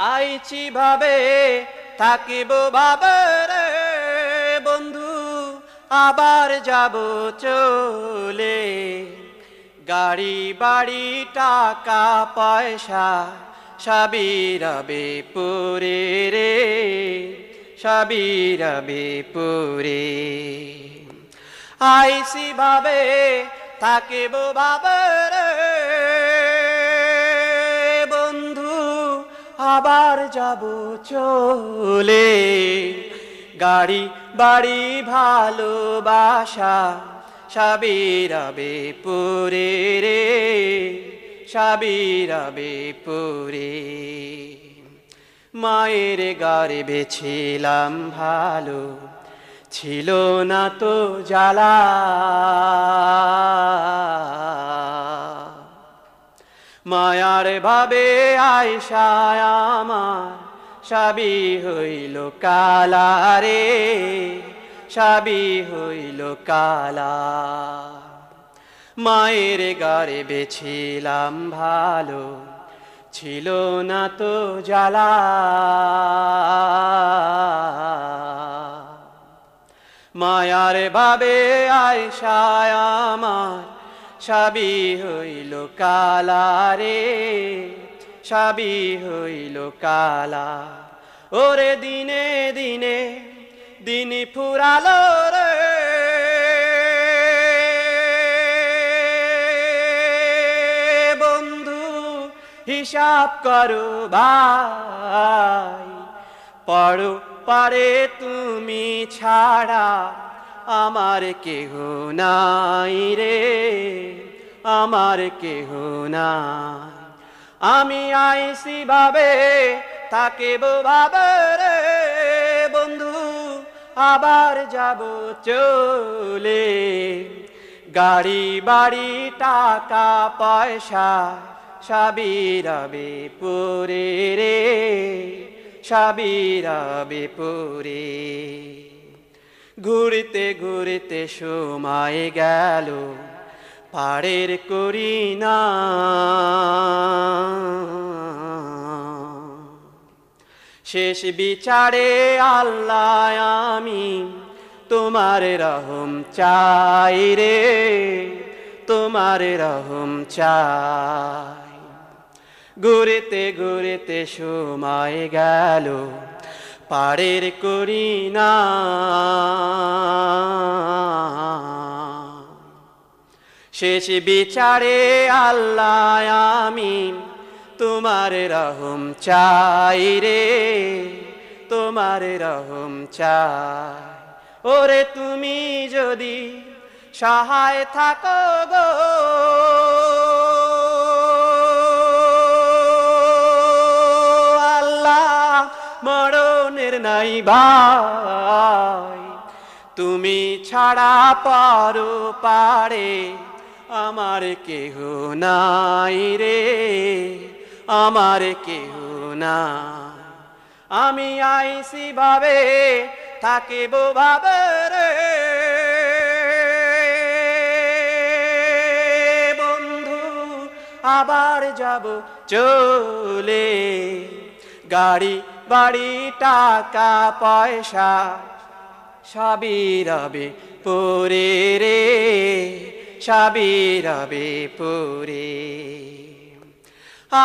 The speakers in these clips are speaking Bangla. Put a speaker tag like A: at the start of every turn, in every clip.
A: আইছি ভাবে থাকিব ভাবে রে বন্ধু, আবার যাব চলে। গাড়ি বাড়ি টাকা পয়সা সবই রবে পুরে রে, সবই রবে পুরে। আইছি ভাবে থাকিব ভাবে রে বন্ধু, আবার যাব চলে। গাড়ি বাড়ি ভালোবাসা সবই রবে পুরে রে, সবই রবে পুরে। মায়ের গর্ভে ছিলাম ভালো, ছিল না তো জ্বালা। মায়ার ভাবে আয়সায় আমার সবই হইল কালা রে, সবই হইল কালা। মায়ের গর্ভে ছিলাম ভালো, ছিল না তো জ্বালা। মায়ার ভাবে আয়সায় আমার সবই হইল কালা রে, সবই হইল কালা। ওরে দিনে দিনে দিন ফুরালো রে বন্ধু, হিসাব করো ভাই। পড়ো পারে তুমি ছাড়া আমার কেহ নাই রে, আমার কেহ নাই। আমি আইছি ভাবে থাকিব ভাবে রে বন্ধু, আবার যাব চলে। গাড়ি বাড়ি টাকা পয়সা সবই রবে পুরে রে, সবই রবে পুরে। ঘুরতে ঘুরতে সময় গেল পারের করি না। শেষ বিচারে আল্লাহ আমি তোমার রহম চাই রে, তোমার রহম চাই। ঘুরতে ঘুরতে সময় গেল পারের করি না। শেষ বিচারে আল্লাহ আমি তোমার রহম চাই রে, তোমার রহম চাই। ওরে তুমি যদি সহায় থাকো গো আল্লাহ, মরণের নাই ভাই। তুমি ছাড়া পারো পারে আমার কেহ নাই রে, আমার কেহ নাই। আমি আইছি ভাবে থাকিব ভাবে রে বন্ধু, আবার যাব চলে। গাড়ি বাড়ি টাকা পয়সা সবই রবে পুরে রে, সবই রবে পুরে।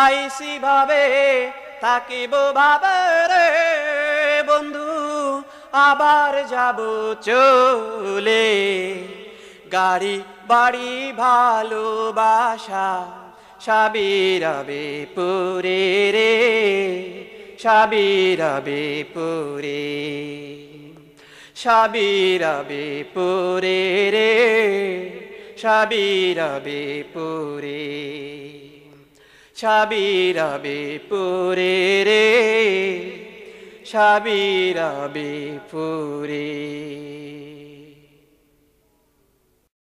A: আইছি ভাবে থাকিব ভাবে রে বন্ধু, আবার যাব চলে। গাড়ি বাড়ি ভালোবাসা সবই রবে পুরে রে, সবই রবে পুরে, সবই রবে পুরে রে, সবই রবে পুরে, সবই রবে পুরে রে, সবই রবে পুরে।